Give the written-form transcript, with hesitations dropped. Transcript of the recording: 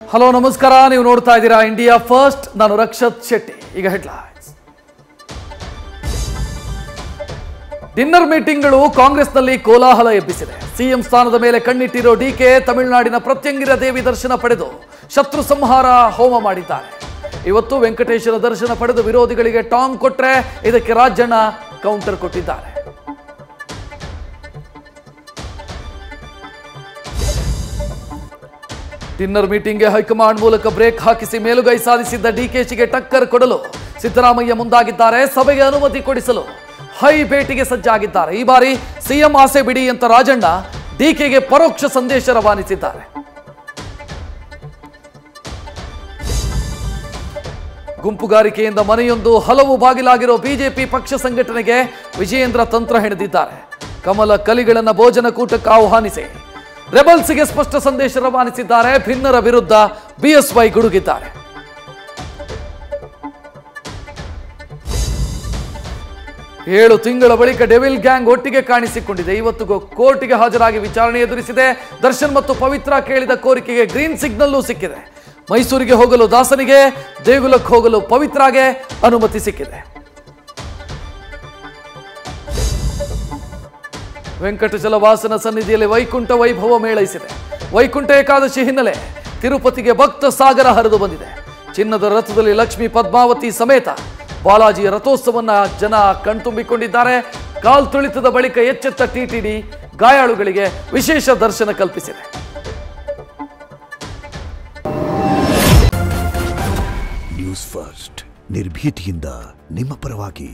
Hello ನಮಸ್ಕಾರ, ನೀವು ನೋಡ್ತಾ ಇದ್ದೀರಾ ಇಂಡಿಯಾ ಫಸ್ಟ್. ನಾನು ರಕ್ಷತ್ ಶೆಟ್ಟಿ. ಈಗ ಹೆಡ್ಲೈನ್ಸ್. ಡಿನ್ನರ್ ಮೀಟಿಂಗ್ಗಳು ಕಾಂಗ್ರೆಸ್ನಲ್ಲಿ ಕೋಲಾಹಲ ಎಬ್ಬಿಸಿದೆ. ಸಿಎಂ ಸ್ಥಾನದ ಮೇಲೆ ಕಣ್ಣಿಟ್ಟಿರೋ ಡಿಕೆ ತಮಿಳುನಾಡಿನ ಪ್ರತ್ಯಂಗಿರ ದೇವಿ ದರ್ಶನ ಪಡೆದು ಶತ್ರು ಸಂಹಾರ ಹೋಮ ಮಾಡಿದ್ದಾರೆ. ಇವತ್ತು ವೆಂಕಟೇಶ್ವರ ದರ್ಶನ ಪಡೆದು ವಿರೋಧಿಗಳಿಗೆ ಟಾಂಗ್ ಕೊಟ್ರೆ ಇದಕ್ಕೆ ರಾಜಣ್ಣ ಕೌಂಟರ್ ಕೊಟ್ಟಿದ್ದಾರೆ. ಡಿನ್ನರ್ ಮೀಟಿಂಗ್ಗೆ ಹೈಕಮಾಂಡ್ ಮೂಲಕ ಬ್ರೇಕ್ ಹಾಕಿಸಿ ಮೇಲುಗೈ ಸಾಧಿಸಿದ್ದ ಡಿಕೆಶಿಗೆ ಟಕ್ಕರ್ ಕೊಡಲು ಸಿದ್ದರಾಮಯ್ಯ ಮುಂದಾಗಿದ್ದಾರೆ. ಸಭೆಗೆ ಅನುಮತಿ ಕೊಡಿಸಲು ಹೈ ಭೇಟಿಗೆ ಸಜ್ಜಾಗಿದ್ದಾರೆ. ಈ ಬಾರಿ ಸಿಎಂ ಆಸೆ ಬಿಡಿ ಅಂತ ರಾಜಣ್ಣ ಡಿಕೆಗೆ ಪರೋಕ್ಷ ಸಂದೇಶ ರವಾನಿಸಿದ್ದಾರೆ. ಗುಂಪುಗಾರಿಕೆಯಿಂದ ಮನೆಯೊಂದು ಹಲವು ಬಾಗಿಲಾಗಿರೋ ಬಿಜೆಪಿ ಪಕ್ಷ ಸಂಘಟನೆಗೆ ವಿಜಯೇಂದ್ರ ತಂತ್ರ ಹೆಣೆದಿದ್ದಾರೆ. ಕಮಲ ಕಲಿಗಳನ್ನ ಭೋಜನ ಕೂಟಕ್ಕೆ ಆಹ್ವಾನಿಸಿ ರೆಬಲ್ಸ್ಗೆ ಸ್ಪಷ್ಟ ಸಂದೇಶ ರವಾನಿಸಿದ್ದಾರೆ. ಭಿನ್ನರ ವಿರುದ್ಧ ಬಿಎಸ್ವೈ ಗುಡುಗಿದ್ದಾರೆ. ಏಳು ತಿಂಗಳ ಬಳಿಕ ಡೆವಿಲ್ ಗ್ಯಾಂಗ್ ಒಟ್ಟಿಗೆ ಕಾಣಿಸಿಕೊಂಡಿದೆ. ಇವತ್ತು ಕೋರ್ಟ್ಗೆ ಹಾಜರಾಗಿ ವಿಚಾರಣೆ ಎದುರಿಸಿದೆ. ದರ್ಶನ್ ಮತ್ತು ಪವಿತ್ರ ಕೇಳಿದ ಕೋರಿಕೆಗೆ ಗ್ರೀನ್ ಸಿಗ್ನಲ್ಲೂ ಸಿಕ್ಕಿದೆ. ಮೈಸೂರಿಗೆ ಹೋಗಲು ದಾಸನಿಗೆ, ದೇಗುಲಕ್ಕೆ ಹೋಗಲು ಪವಿತ್ರಾಗೆ ಅನುಮತಿ ಸಿಕ್ಕಿದೆ. ವೆಂಕಟಚಲವಾಸನ ಸನ್ನಿಧಿಯಲ್ಲಿ ವೈಕುಂಠ ವೈಭವ ಮೇಳೈಸಿದೆ. ವೈಕುಂಠ ಏಕಾದಶಿ ಹಿನ್ನೆಲೆ ತಿರುಪತಿಗೆ ಭಕ್ತ ಸಾಗರ ಹರಿದು ಬಂದಿದೆ. ಚಿನ್ನದ ರಥದಲ್ಲಿ ಲಕ್ಷ್ಮೀ ಪದ್ಮಾವತಿ ಸಮೇತ ಬಾಲಾಜಿಯ ರಥೋತ್ಸವನ್ನ ಜನ ಕಣ್ತುಂಬಿಕೊಂಡಿದ್ದಾರೆ. ಕಾಲ್ತುಳಿತದ ಬಳಿಕ ಎಚ್ಚೆತ್ತ ಟಿಟಿಡಿ ಗಾಯಾಳುಗಳಿಗೆ ವಿಶೇಷ ದರ್ಶನ ಕಲ್ಪಿಸಿದೆ. ನ್ಯೂಸ್ ಫಸ್ಟ್ ನಿರ್ಭೀತಿಯಿಂದ ನಿಮ್ಮ ಪರವಾಗಿ.